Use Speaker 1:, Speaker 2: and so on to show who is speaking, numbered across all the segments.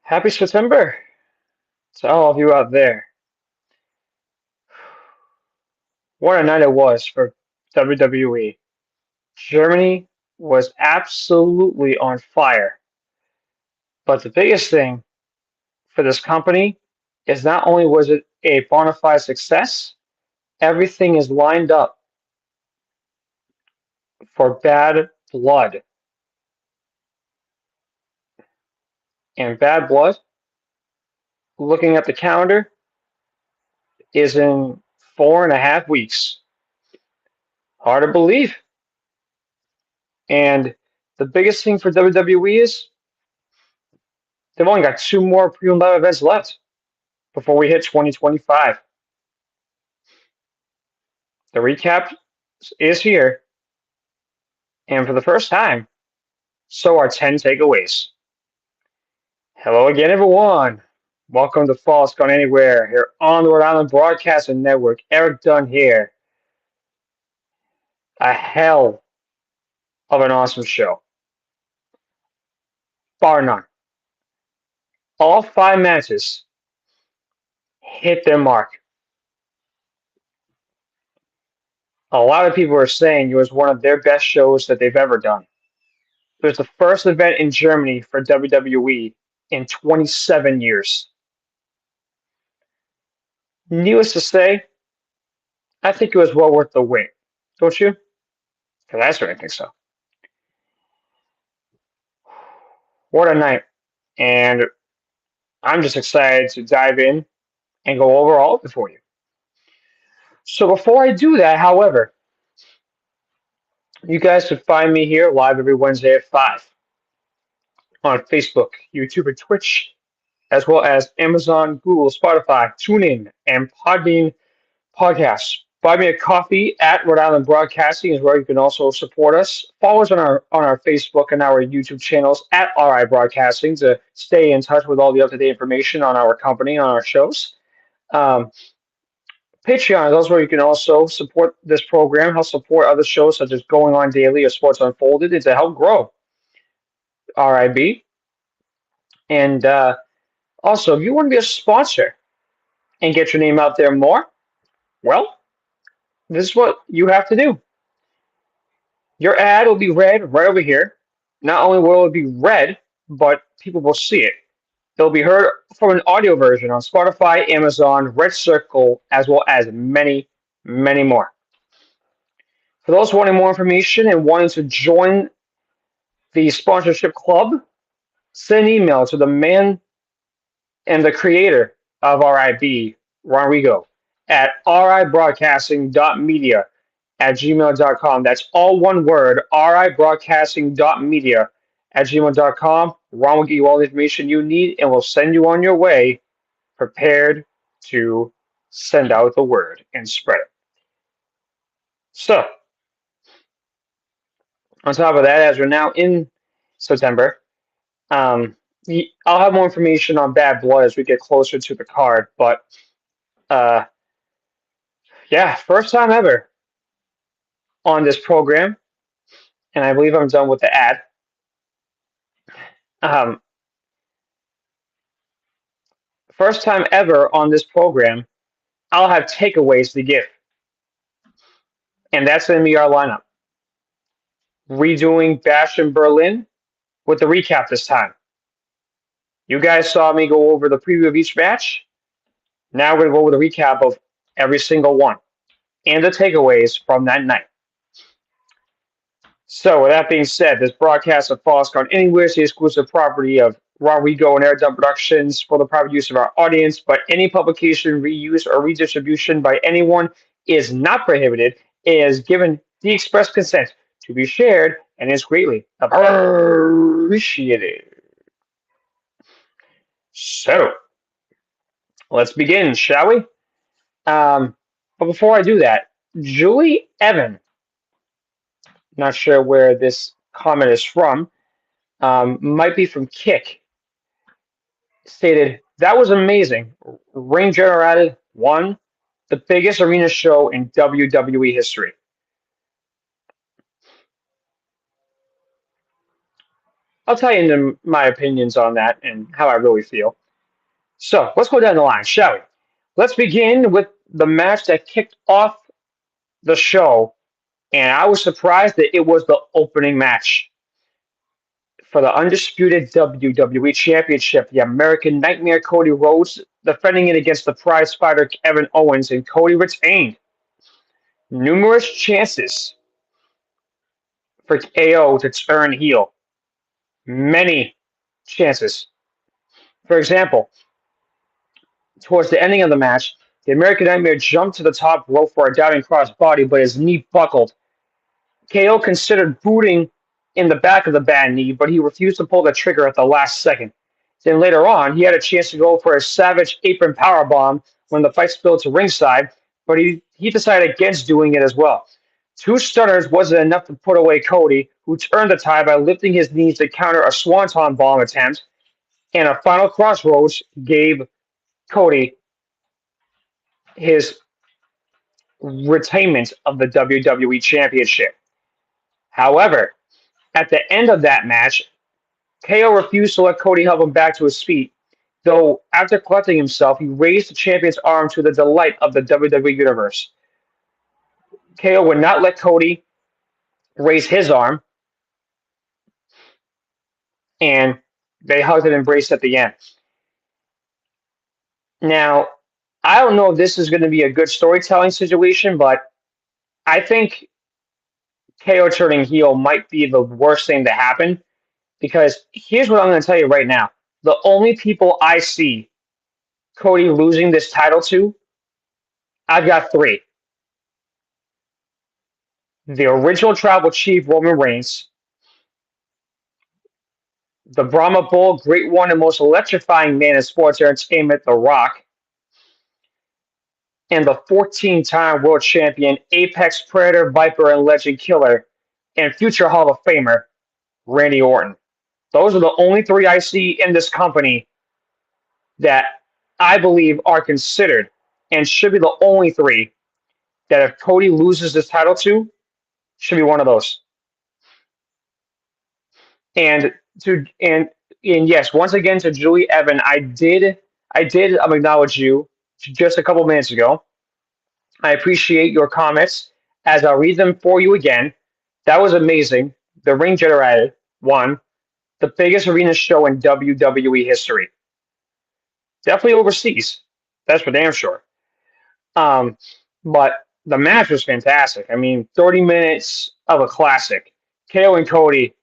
Speaker 1: Happy September to all of you out there. What a night it was for WWE. Germany was absolutely on fire. But the biggest thing for this company is not only was it a bona fide success, everything is lined up for Bad Blood. And Bad Blood, looking at the calendar, is in 4.5 weeks. Hard to believe. And the biggest thing for WWE is they've only got two more premium live events left before we hit 2025. The recap is here, and for the first time, so are 10 takeaways. Hello again, everyone. Welcome to Falls Gone Anywhere here on the Rhode Island Broadcasting Network. Erik Dunn here. A hell of an awesome show, bar none. All five matches hit their mark. A lot of people are saying it was one of their best shows that they've ever done. It was the first event in Germany for WWE in 27 years. Needless to say, I think it was well worth the wait. Don't you? Because I certainly think so. What a night. And I'm just excited to dive in and go over all of it for you. So before I do that, however, you guys can find me here live every Wednesday at 5 on Facebook, YouTube, and Twitch, as well as Amazon, Google, Spotify, TuneIn, and Podbean podcasts. Buy me a coffee at Rhode Island Broadcasting is where you can also support us. Follow us on our Facebook and our YouTube channels at RI Broadcasting to stay in touch with all the up-to-date information on our company, on our shows. Um, Patreon is also where you can also support this program, help support other shows such as Going On Daily or Sports Unfolded, and to help grow RIB. And also, if you want to be a sponsor and get your name out there more, well, this is what you have to do. Your ad will be read right over here. Not only will it be read, but people will see it. It'll be heard from an audio version on Spotify, Amazon, Red Circle, as well as many, many more. For those wanting more information and wanting to join the sponsorship club, send an email to the man and the creator of RIB, Rodrigo, at ribroadcasting.media at gmail.com. That's all one word, ribroadcasting.media at gmail.com. Ron will give you all the information you need and will send you on your way prepared to send out the word and spread it. So, on top of that, as we're now in September, um, I'll have more information on Bad Blood as we get closer to the card. But uh, yeah, first time ever on this program, and I believe I'm done with the ad. Um, First time ever on this program, I'll have takeaways to give, and that's going to be our lineup. Redoing Bash in Berlin with the recap this time. You guys saw me go over the preview of each match. Now we're going to go over the recap of every single one and the takeaways from that night. So, with that being said, this broadcast of Falls Count Anywhere is the exclusive property of Rodrigo and Air Dump Productions for the private use of our audience, but any publication, reuse, or redistribution by anyone is not prohibited. It is given the express consent to be shared and is greatly appreciated. So, let's begin, shall we? But before I do that, Julie Evan, not sure where this comment is from, might be from Kick, stated, "That was amazing. Ring generated one, the biggest arena show in WWE history." I'll tell you my opinions on that and how I really feel. So let's go down the line, shall we? Let's begin with the match that kicked off the show, and I was surprised that it was the opening match for the undisputed WWE Championship. The American Nightmare Cody Rhodes defending it against the prize fighter Kevin Owens, and Cody retained. Numerous chances for KO to turn heel. Many chances. For example, towards the ending of the match, the American Nightmare jumped to the top rope for a diving crossbody, but his knee buckled. KO considered booting in the back of the bad knee, but he refused to pull the trigger at the last second. Then later on, he had a chance to go for a savage apron powerbomb when the fight spilled to ringside, but he decided against doing it as well. Two stunners wasn't enough to put away Cody, who turned the tide by lifting his knees to counter a swanton bomb attempt, and a final crossroads gave Cody his retainment of the WWE Championship. However, at the end of that match, KO refused to let Cody help him back to his feet, though after collecting himself, he raised the champion's arm to the delight of the WWE Universe. KO would not let Cody raise his arm, and they hugged and embraced at the end. Now, I don't know if this is going to be a good storytelling situation, but I think KO turning heel might be the worst thing to happen because here's what I'm going to tell you right now. The only people I see Cody losing this title to, I've got three. The original tribal chief, Roman Reigns, the Brahma Bull, great one and most electrifying man in sports entertainment, The Rock, and the 14-time world champion, Apex Predator, Viper, and Legend Killer, and future Hall of Famer, Randy Orton. Those are the only three I see in this company that I believe are considered and should be the only three that if Cody loses this title to, should be one of those. And to and yes, once again to Julie Evan, I did acknowledge you just a couple minutes ago. I appreciate your comments as I'll read them for you again. That was amazing. The ring generated one, the biggest arena show in WWE history. Definitely overseas. That's for damn sure. Um, but the match was fantastic. I mean, 30 minutes of a classic. KO and Cody,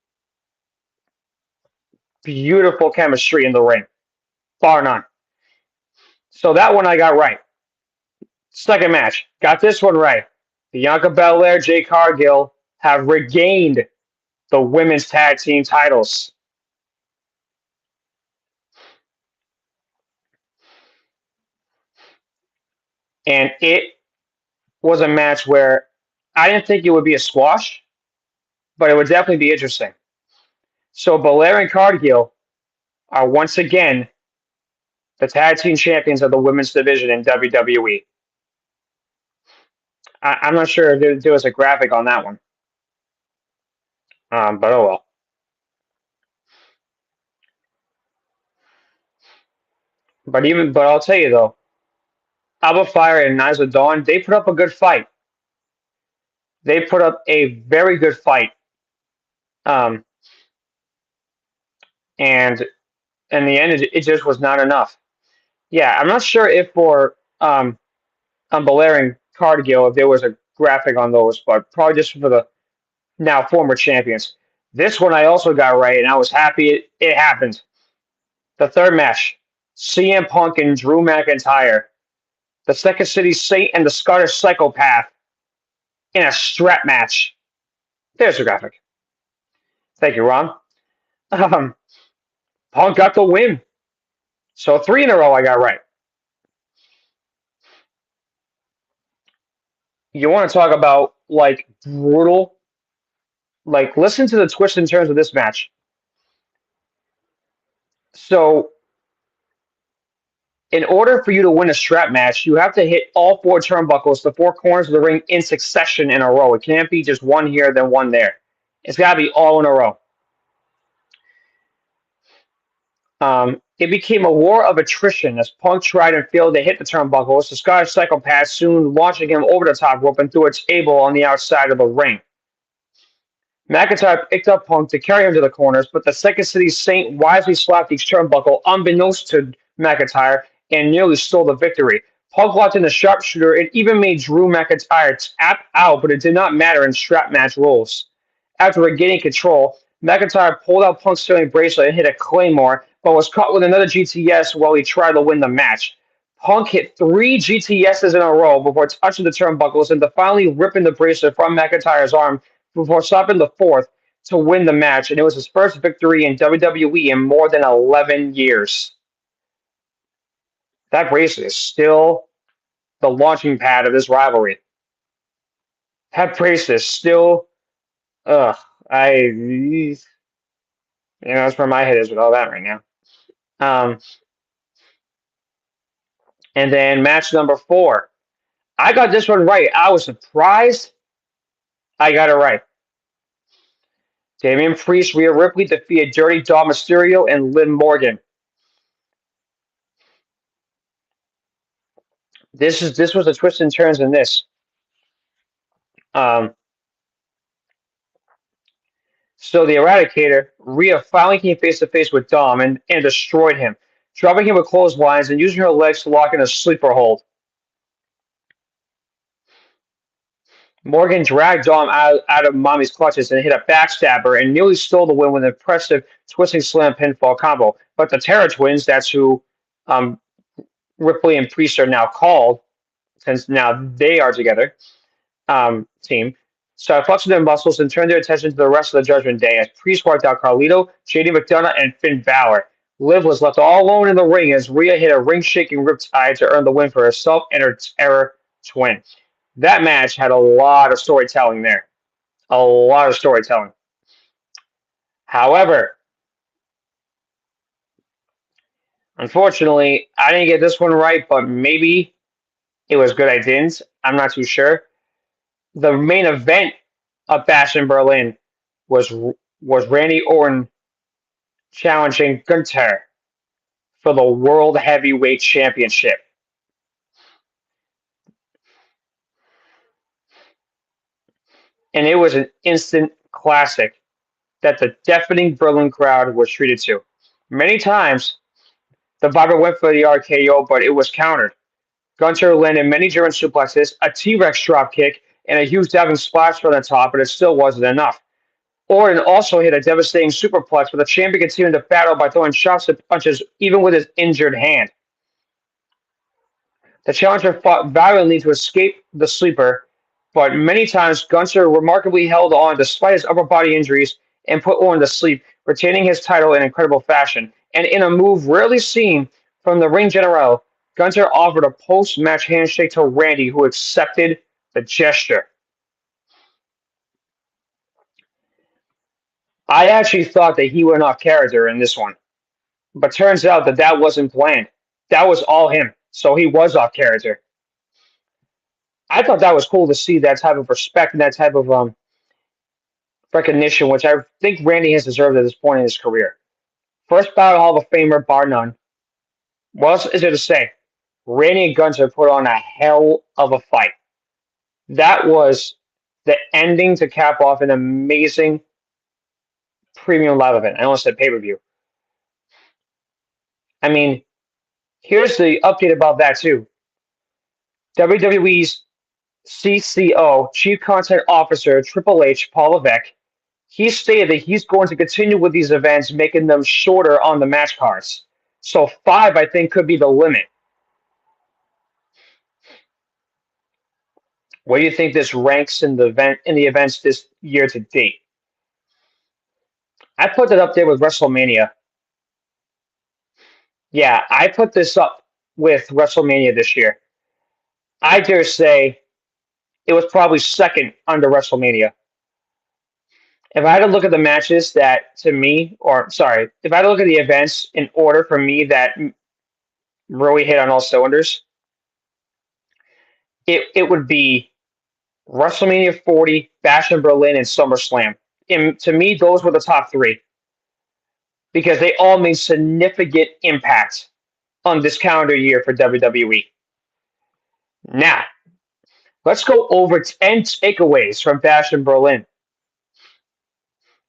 Speaker 1: beautiful chemistry in the ring, bar none. So that one I got right. Second match, got this one right. Bianca Belair, Jade Cargill have regained the women's tag team titles. And it was a match where I didn't think it would be a squash, but it would definitely be interesting. So Belair and Cargill are once again the tag team champions of the women's division in WWE. I'm not sure if there was a graphic on that one, but oh well. But I'll tell you though, Alba Fire and Nyla Dawn, they put up a good fight. They put up a very good fight, um, and in the end, it just was not enough. Yeah, I'm not sure if for on Belair and Cargill if there was a graphic on those, but probably just for the now former champions. This one I also got right, and I was happy it happened. The third match, CM Punk and Drew McIntyre, the Second City Saint and the Scottish Psychopath in a strap match. There's the graphic. Thank you, Ron. Um, Punk got the win. So three in a row I got right. You want to talk about like brutal? Like listen to the twist and turns of this match. So in order for you to win a strap match, you have to hit all four turnbuckles, the four corners of the ring in succession in a row. It can't be just one here, then one there. It's got to be all in a row. It became a war of attrition as Punk tried and failed to hit the turnbuckles. The Scottish Psychopath soon launching him over the top rope and threw a table on the outside of the ring. McIntyre picked up Punk to carry him to the corners, but the Second City Saint wisely slapped each turnbuckle unbeknownst to McIntyre and nearly stole the victory. Punk locked in the sharpshooter and even made Drew McIntyre tap out, but it did not matter in strap match rules. After regaining control, McIntyre pulled out Punk's stealing bracelet and hit a Claymore, but was caught with another GTS while he tried to win the match. Punk hit three GTSs in a row before touching the turnbuckles and finally ripping the bracelet from McIntyre's arm before stopping the fourth to win the match, and it was his first victory in WWE in more than 11 years. That bracelet is still the launching pad of this rivalry. That bracelet is still, that's where my head is with all that right now. Um, and then match number 4. I got this one right. I was surprised I got it right. Damian Priest, Rhea Ripley defeated Dirty Dom Mysterio and Liv Morgan. This was the twists and turns in this. So the Eradicator, Rhea finally came face to face with Dom and destroyed him, dropping him with clotheslines and using her legs to lock in a sleeper hold. Morgan dragged Dom out of Mommy's clutches and hit a backstabber and nearly stole the win with an impressive twisting slam pinfall combo. But the Terror Twins, that's who Ripley and Priest are now called, since now they are together, team, started flexing their muscles and turned their attention to the rest of the Judgment Day as Priest wiped out Carlito, JD McDonough, and Finn Balor. Liv was left all alone in the ring as Rhea hit a ring-shaking riptide to earn the win for herself and her Terror Twin. That match had a lot of storytelling there. A lot of storytelling. However, unfortunately, I didn't get this one right, but maybe it was good I didn't. I'm not too sure. The main event of Bash in Berlin was Randy Orton challenging Gunther for the World Heavyweight Championship. And it was an instant classic that the deafening Berlin crowd was treated to. Many times, the Viper went for the RKO, but it was countered. Gunther landed many German suplexes, a T-Rex dropkick, and a huge diving splash from the top, but it still wasn't enough. Orton also hit a devastating superplex, but the champion continued to battle by throwing shots and punches, even with his injured hand. The challenger fought valiantly to escape the sleeper, but many times Gunther remarkably held on despite his upper body injuries and put Orton to sleep, retaining his title in incredible fashion. And in a move rarely seen from the ring general, Gunther offered a post-match handshake to Randy, who accepted the gesture. I actually thought that he went off character in this one, but turns out that wasn't planned. That was all him, so he was off character. I thought that was cool to see that type of respect and that type of recognition, which I think Randy has deserved at this point in his career. First ballot Hall of Famer, bar none. What else is there to say? Randy and Gunther put on a hell of a fight. That was the ending to cap off an amazing premium live event. I almost said pay-per-view. I mean, here's the update about that too. WWE's CCO, Chief Content Officer, Triple H, Paul Levesque, he stated that he's going to continue with these events, making them shorter on the match cards. So 5, I think, could be the limit. Where do you think this ranks in the events this year to date? I put that up there with WrestleMania. Yeah, I put this up with WrestleMania this year. I dare say it was probably second under WrestleMania. If I had to look at the matches that to me, or sorry, if I had to look at the events in order for me that really hit on all cylinders, it would be WrestleMania 40, Bash in Berlin, and SummerSlam. And to me, those were the top 3. because they all made significant impact on this calendar year for WWE. Now, let's go over 10 takeaways from Bash in Berlin.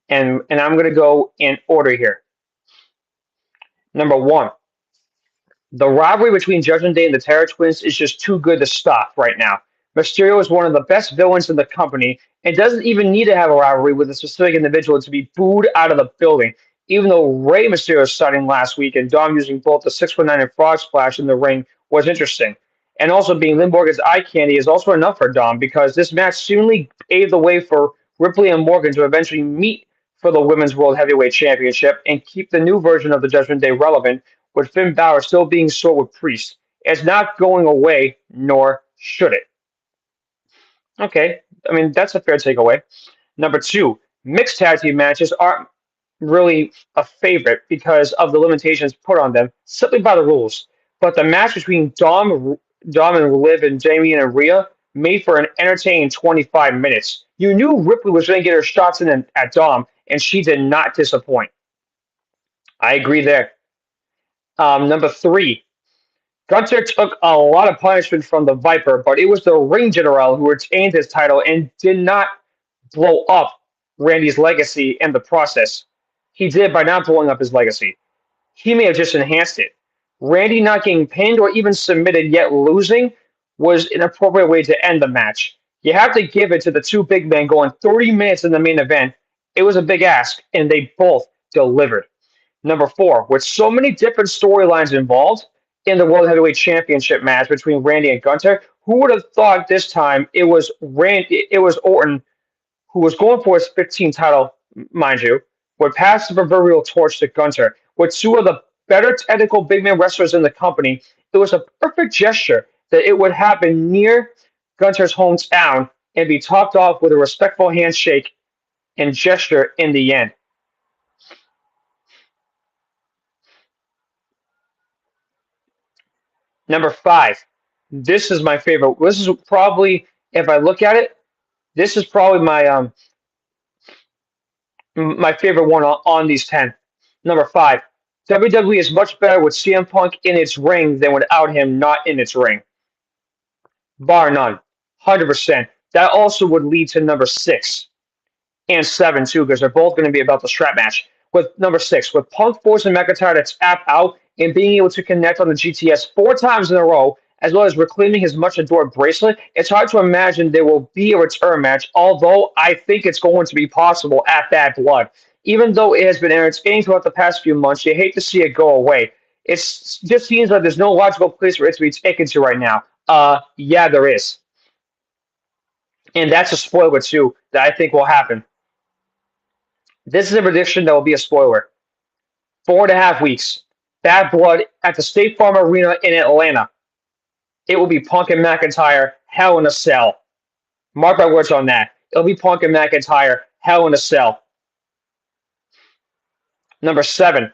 Speaker 1: And I'm going to go in order here. Number one, the rivalry between Judgment Day and the Terror Twins is just too good to stop right now. Mysterio is one of the best villains in the company and doesn't even need to have a rivalry with a specific individual to be booed out of the building. Even though Rey Mysterio starting last week and Dom using both the 619 and Frog Splash in the ring was interesting. And also being Liv Morgan's eye candy is also enough for Dom because this match seemingly paved the way for Ripley and Morgan to eventually meet for the Women's World Heavyweight Championship and keep the new version of the Judgment Day relevant with Finn Balor still being sold with Priest. It's not going away, nor should it. Okay, I mean, that's a fair takeaway. Number two, mixed tag team matches aren't really a favorite because of the limitations put on them simply by the rules. But the match between Dom and Liv and Jamie and Rhea made for an entertaining 25 minutes. You knew Ripley was going to get her shots in at Dom, and she did not disappoint. I agree there. Number three, Gunther took a lot of punishment from the Viper, but it was the ring general who retained his title and did not blow up Randy's legacy in the process. He did by not blowing up his legacy. He may have just enhanced it. Randy not getting pinned or even submitted yet losing was an appropriate way to end the match. You have to give it to the two big men going 30 minutes in the main event. It was a big ask, and they both delivered. Number four, with so many different storylines involved in the World Heavyweight Championship match between Randy and Gunther, who would have thought this time it was Orton who was going for his 15th title, mind you, would pass the proverbial torch to Gunther. With two of the better technical big man wrestlers in the company, it was a perfect gesture that it would happen near Gunther's hometown and be topped off with a respectful handshake and gesture in the end. Number five, this is my favorite. This is probably, if I look at it, this is probably my favorite one on these 10. Number five, WWE is much better with CM Punk in its ring than without him not in its ring. Bar none. 100%. That also would lead to number six and seven, too, because they're both going to be about the strap match. With number six, with Punk forcing McIntyre to tap out and being able to connect on the GTS 4 times in a row, as well as reclaiming his much adored bracelet, it's hard to imagine there will be a return match, although I think it's going to be possible at Bad Blood. Even though it has been entertaining throughout the past few months, you hate to see it go away. It just seems like there's no logical place for it to be taken to right now. Yeah, there is. And that's a spoiler, too, that I think will happen. This is a prediction that will be a spoiler. 4.5 weeks. Bad Blood at the State Farm Arena in Atlanta. It will be Punk and McIntyre, Hell in a Cell. Mark my words on that. It'll be Punk and McIntyre, Hell in a Cell. Number seven,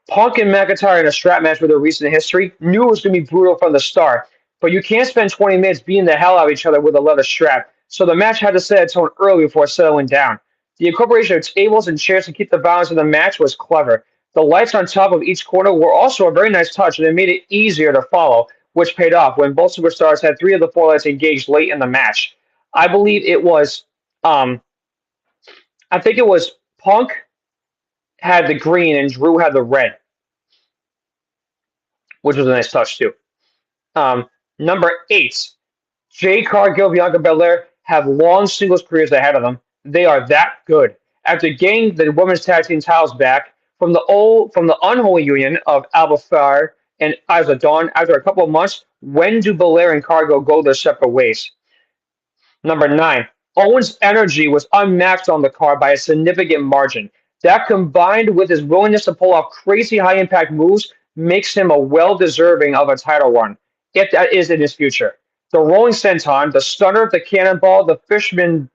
Speaker 1: Punk and McIntyre in a strap match with a recent history. Knew it was going to be brutal from the start, but you can't spend 20 minutes beating the hell out of each other with a leather strap, so the match had to set its tone early before settling down. The incorporation of tables and chairs to keep the balance of the match was clever. The lights on top of each corner were also a very nice touch, and it made it easier to follow, which paid off when both superstars had 3 of the 4 lights engaged late in the match. I believe it was, I think it was Punk had the green and Drew had the red, which was a nice touch too. Number 8, Jade Cargill, Bianca Belair have long singles careers ahead of them. They are that good. After getting the women's tag team titles back from the unholy union of Alba Fyre and Isla Dawn, after a couple of months, when do Belair and Cargill go their separate ways? Number 9, Owens' energy was unmatched on the card by a significant margin. That combined with his willingness to pull off crazy high impact moves makes him a well-deserving of a title run, if that is in his future. The Rolling Senton, the Stunner, the Cannonball, the Fisherman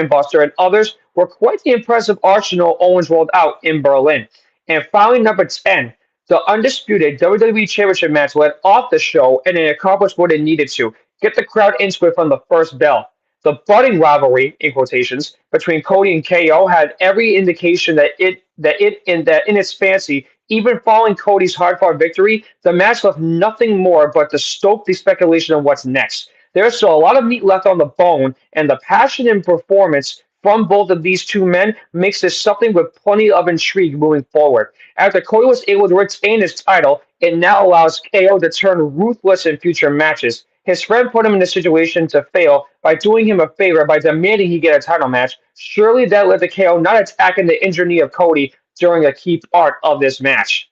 Speaker 1: Buster, and others were quite the impressive arsenal Owens rolled out in Berlin. And finally, number 10, the undisputed WWE Championship match led off the show and it accomplished what it needed to. Get the crowd into it from the first bell. The budding rivalry, in quotations, between Cody and KO had every indication that in its fancy, even following Cody's hard-fought victory, the match left nothing more but to stoke the speculation of what's next. There's still a lot of meat left on the bone, and the passion and performance from both of these two men makes this something with plenty of intrigue moving forward. After Cody was able to retain his title, it now allows KO to turn ruthless in future matches. His friend put him in a situation to fail by doing him a favor by demanding he get a title match. Surely that led to KO not attacking the injured knee of Cody during a key part of this match.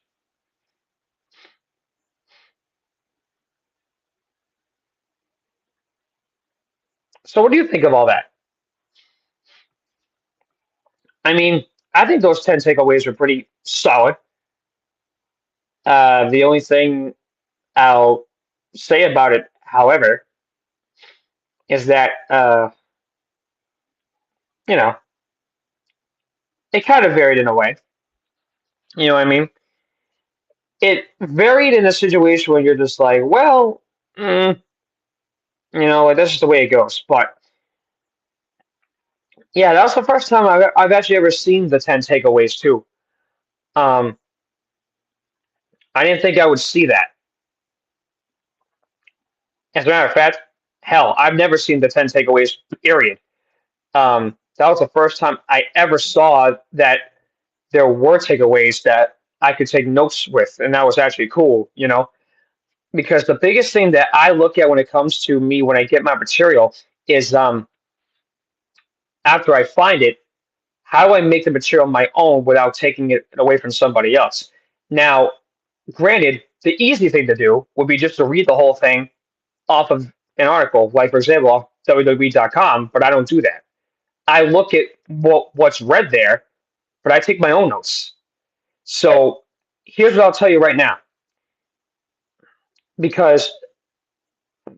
Speaker 1: So what do you think of all that? I mean, I think those 10 takeaways were pretty solid. The only thing I'll say about it, however, is that, you know, it kind of varied in a way. You know what I mean? It varied in a situation where you're just like, well, mm, like that's just the way it goes. But yeah, that was the first time I've actually ever seen the 10 takeaways too. Um, I didn't think I would see that. As a matter of fact, hell, I've never seen the 10 takeaways, period. That was the first time I ever saw that there were takeaways that I could take notes with, and that was actually cool. Because the biggest thing that I look at when it comes to me when I get my material is after I find it, how do I make the material my own without taking it away from somebody else? Now, granted, the easy thing to do would be just to read the whole thing off of an article, like for example, off WWE.com, but I don't do that. I look at what's read there, but I take my own notes. So here's what I'll tell you right now. Because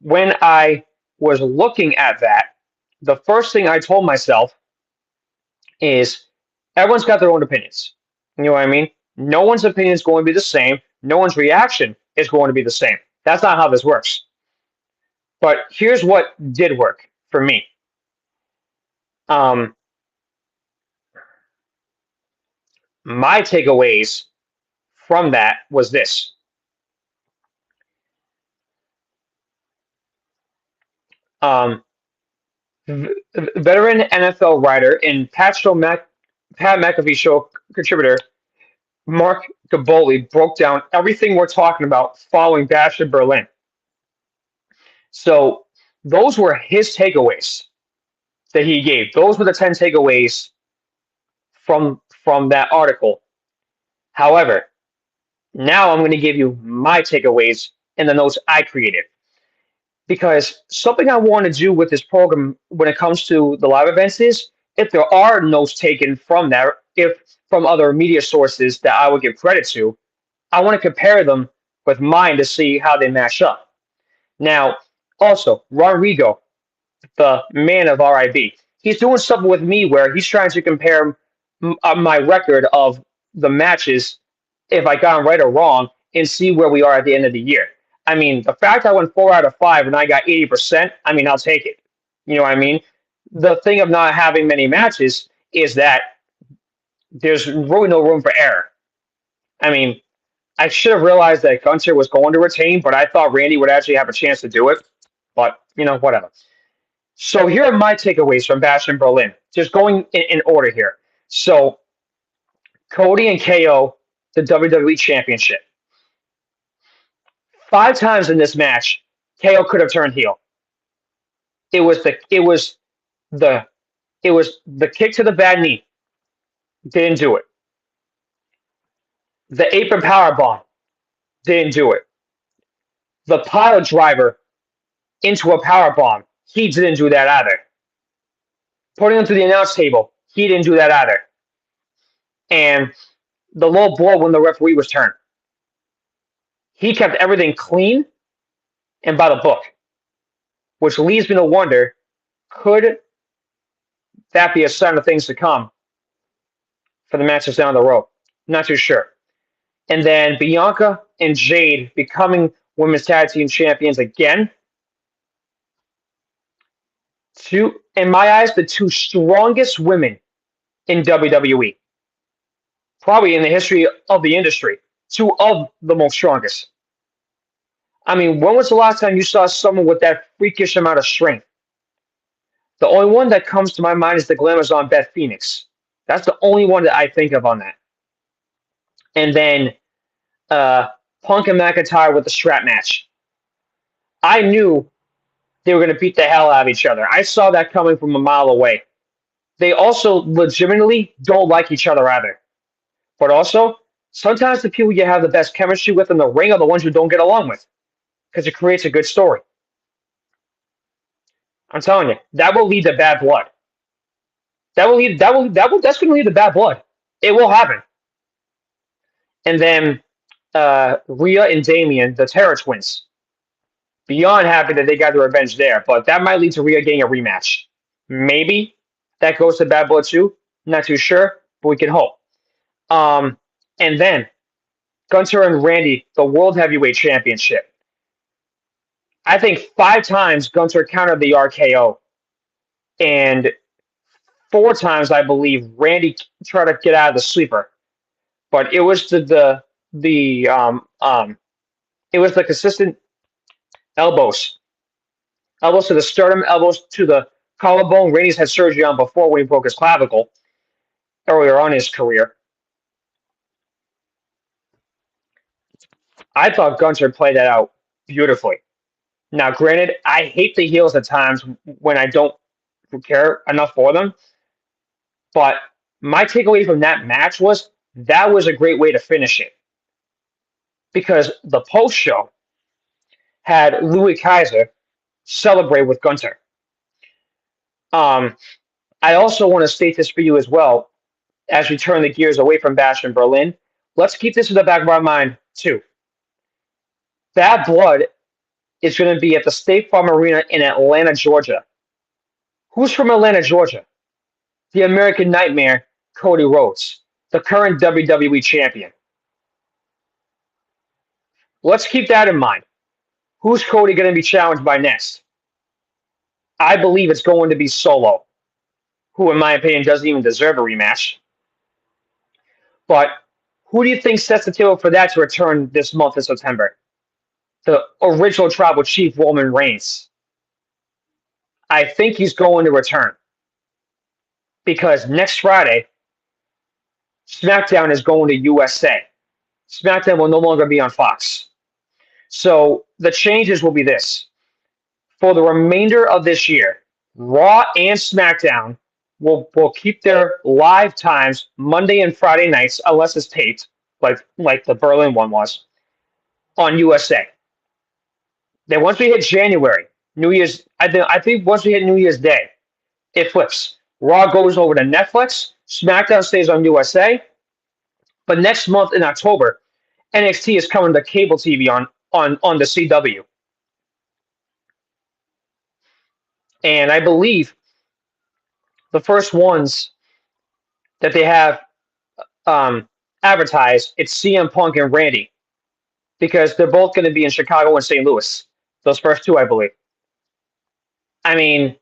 Speaker 1: when I was looking at that, the first thing I told myself is everyone's got their own opinions. You know what I mean? No one's opinion is going to be the same. No one's reaction is going to be the same. That's not how this works. But here's what did work for me. Um, my takeaways from that was this. Um, Veteran NFL writer and Pat McAfee show contributor Mark Gaboli broke down everything we're talking about following Bash in Berlin. So those were his takeaways that he gave. Those were the 10 takeaways from that article. However, now I'm going to give you my takeaways and the notes I created. Because something I want to do with this program when it comes to the live events is if there are notes taken from that, if from other media sources that I would give credit to, I want to compare them with mine to see how they match up. Now, also, Rodrigo, the man of RIB, he's doing something with me where he's trying to compare my record of the matches, if I got them right or wrong, and see where we are at the end of the year. I mean, the fact I went 4 out of 5 and I got 80%, I mean, I'll take it. You know what I mean? The thing of not having many matches is that there's really no room for error. I mean, I should have realized that Gunter was going to retain, but I thought Randy would actually have a chance to do it. But, whatever. So here are my takeaways from Bash in Berlin. Just going in order here. So Cody and KO, the WWE Championship. 5 times in this match, KO could have turned heel. It was the it was the kick to the bad knee. Didn't do it. The apron power bomb. Didn't do it. The pile driver into a power bomb. He didn't do that either. Putting him to the announce table. He didn't do that either. And the low blow when the referee was turned. He kept everything clean and by the book, which leads me to wonder, could that be a sign of things to come for the matches down the road? Not too sure. And then Bianca and Jade becoming women's tag team champions again. Two, in my eyes, the two strongest women in WWE, probably in the history of the industry. Two of the most strongest. I mean, when was the last time you saw someone with that freakish amount of strength? The only one that comes to my mind is the Glamazon Beth Phoenix. That's the only one that I think of on that. And then uh, Punk and McIntyre with the strap match. I knew they were going to beat the hell out of each other. I saw that coming from a mile away. They also legitimately don't like each other either. But also, sometimes the people you have the best chemistry with in the ring are the ones you don't get along with because it creates a good story. I'm telling you, that will lead to bad blood. That's going to lead to bad blood. It will happen. And then Rhea and Damien, the Terror Twins. Beyond happy that they got their revenge there, but that might lead to Rhea getting a rematch. Maybe that goes to bad blood too. Not too sure, but we can hope. Um, and then Gunter and Randy, the World Heavyweight Championship. I think 5 times Gunter countered the RKO, and 4 times I believe Randy tried to get out of the sleeper. But it was it was the consistent elbows, elbows to the sternum, elbows to the collarbone. Randy's had surgery on before when he broke his clavicle earlier on in his career. I thought Gunter played that out beautifully. Now, granted, I hate the heels at times when I don't care enough for them, but my takeaway from that match was that was a great way to finish it because the post show had Louis Kaiser celebrate with Gunter. Um, I also want to state this for you as well as we turn the gears away from Bash in Berlin. Let's keep this in the back of our mind too. Bad Blood is going to be at the State Farm Arena in Atlanta, Georgia. Who's from Atlanta, Georgia? The American Nightmare, Cody Rhodes, the current WWE champion. Let's keep that in mind. Who's Cody going to be challenged by next? I believe it's going to be Solo, who, in my opinion, doesn't even deserve a rematch. But who do you think sets the table for that to return this month in September? The original tribal chief, Roman Reigns. I think he's going to return because next Friday, SmackDown is going to USA. SmackDown will no longer be on Fox. So the changes will be this. For the remainder of this year, Raw and SmackDown will keep their live times Monday and Friday nights, unless it's taped, like the Berlin one was, on USA. Then once we hit January, New Year's, I think once we hit New Year's Day, it flips. Raw goes over to Netflix, SmackDown stays on USA, but next month in October, NXT is coming to cable TV on the CW. And I believe the first ones that they have advertised, it's CM Punk and Randy, because they're both going to be in Chicago and St. Louis. Those first two, I believe. I mean,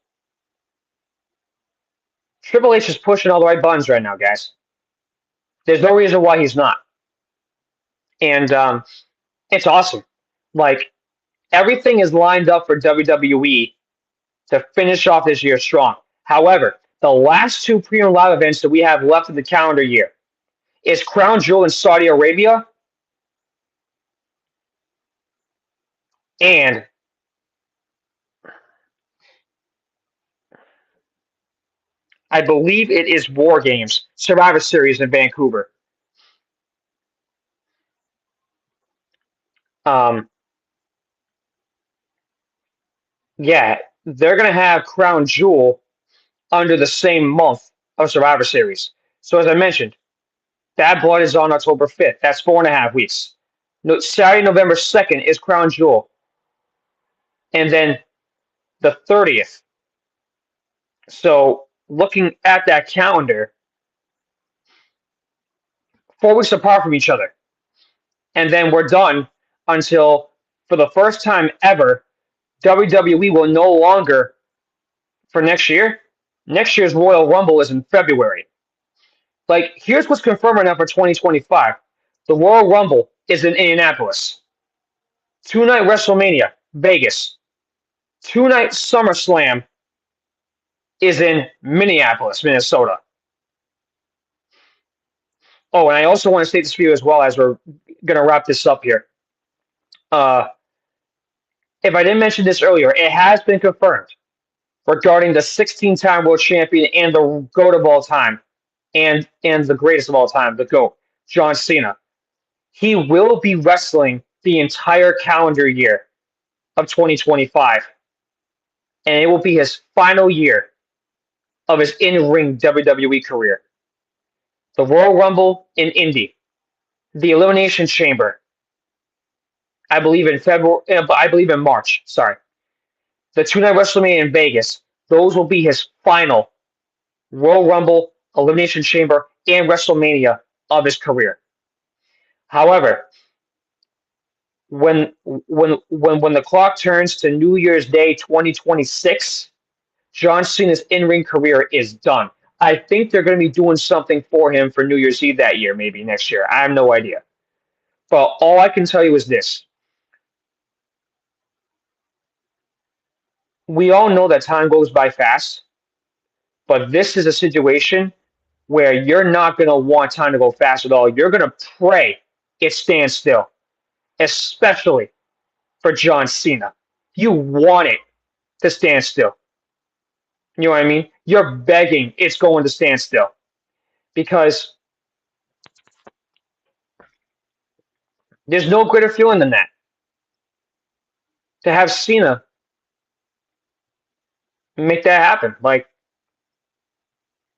Speaker 1: Triple H is pushing all the right buttons right now, guys. There's no reason why he's not. And it's awesome. Like, everything is lined up for WWE to finish off this year strong. However, the last two premium live events that we have left in the calendar year is Crown Jewel in Saudi Arabia and I believe it is War Games, Survivor Series in Vancouver. Um, yeah, they're going to have Crown Jewel under the same month of Survivor Series. So as I mentioned, Bad Blood is on October 5th. That's 4.5 weeks. No, Saturday, November 2nd is Crown Jewel. And then the 30th. So looking at that calendar, 4 weeks apart from each other. And then we're done until, for the first time ever, WWE will no longer for next year. Next year's Royal Rumble is in February. Like, here's what's confirmed right now for 2025. The Royal Rumble is in Indianapolis. Two-night WrestleMania, Vegas. Two-night SummerSlam is in Minneapolis, Minnesota. Oh, and I also want to state this for you as well as we're going to wrap this up here. If I didn't mention this earlier, it has been confirmed regarding the 16-time world champion and the GOAT of all time, and the greatest of all time, the GOAT, John Cena. He will be wrestling the entire calendar year of 2025, and it will be his final year of his in-ring WWE career. The Royal Rumble in Indy, the Elimination Chamber, I believe in February, I believe in March. Sorry, the two-night WrestleMania in Vegas. Those will be his final Royal Rumble, Elimination Chamber, and WrestleMania of his career. However, when the clock turns to New Year's Day 2026, John Cena's in-ring career is done. I think they're going to be doing something for him for New Year's Eve that year, maybe next year. I have no idea. But all I can tell you is this. We all know that time goes by fast, but this is a situation where you're not going to want time to go fast at all. You're going to pray it stands still, especially for John Cena. You want it to stand still. You know what I mean? You're begging it's going to stand still because there's no greater feeling than that. To have Cena make that happen. Like,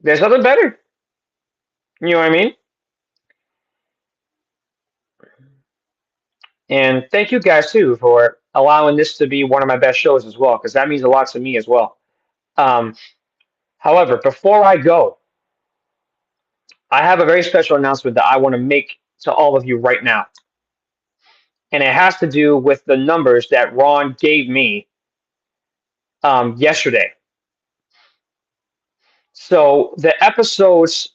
Speaker 1: there's nothing better. You know what I mean? And thank you guys too for allowing this to be one of my best shows as well, because that means a lot to me as well. Um, However, before I go, I have a very special announcement that I want to make to all of you right now. And it has to do with the numbers that Ron gave me yesterday. So the episodes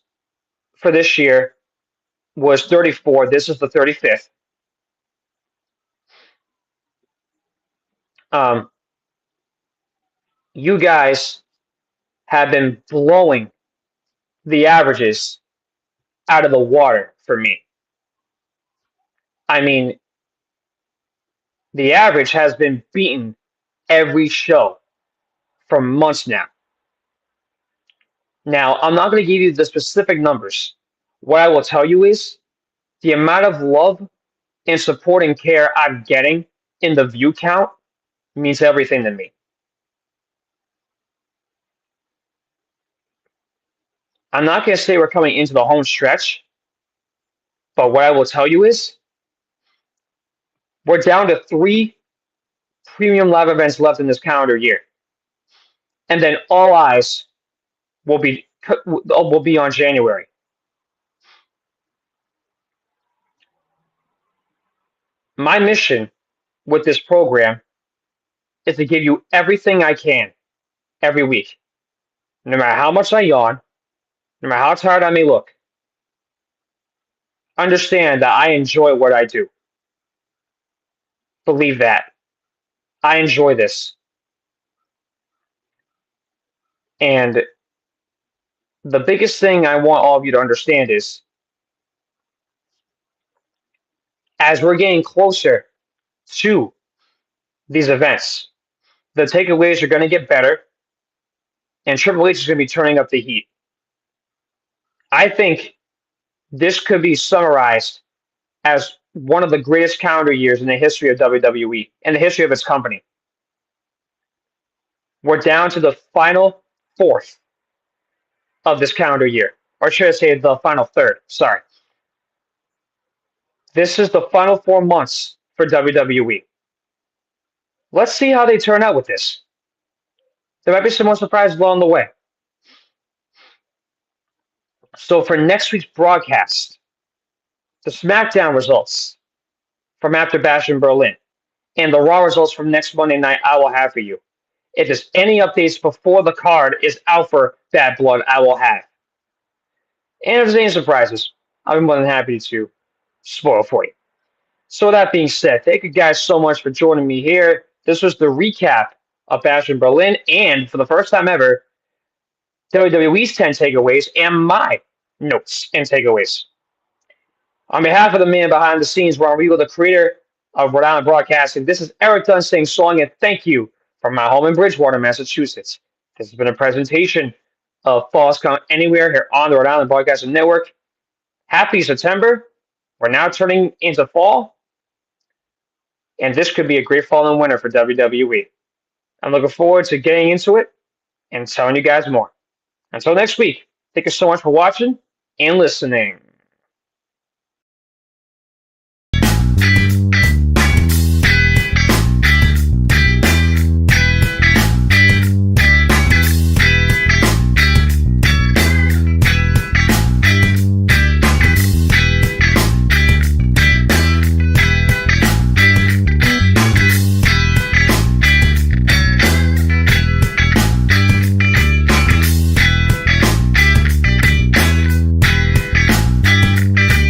Speaker 1: for this year was 34. This is the 35th. Um, you guys have been blowing the averages out of the water for me. I mean, the average has been beaten every show for months now. Now, I'm not going to give you the specific numbers. What I will tell you is the amount of love and support and care I'm getting in the view count means everything to me. I'm not going to say we're coming into the home stretch, but what I will tell you is we're down to 3 premium live events left in this calendar year. And then all eyes will be on January. My mission with this program is to give you everything I can every week. No matter how much I yawn, no matter how tired I may look, understand that I enjoy what I do. Believe that. I enjoy this. And the biggest thing I want all of you to understand is as we're getting closer to these events, the takeaways are going to get better, and Triple H is going to be turning up the heat. I think this could be summarized as one of the greatest calendar years in the history of WWE, in the history of its company. We're down to the final fourth of this calendar year, or should I say the final third? Sorry. This is the final 4 months for WWE. Let's see how they turn out with this. There might be some more surprises along the way. So for next week's broadcast, the SmackDown results from after Bash in Berlin and the Raw results from next Monday night I will have for you. If there's any updates before the card is out for Bad Blood, I will have. And if there's any surprises, I'll be more than happy to spoil for you. So with that being said, thank you guys so much for joining me here. This was the recap of Bash in Berlin, and for the first time ever, WWE's 10 takeaways and my notes and takeaways. On behalf of the man behind the scenes, Ron Regal, the creator of Rhode Island Broadcasting, this is Erik Dunn saying so long and thank you from my home in Bridgewater, Massachusetts. This has been a presentation of Falls Count Anywhere here on the Rhode Island Broadcasting Network. Happy September. We're now turning into fall, and this could be a great fall and winter for WWE. I'm looking forward to getting into it and telling you guys more. Until next week, thank you so much for watching and listening.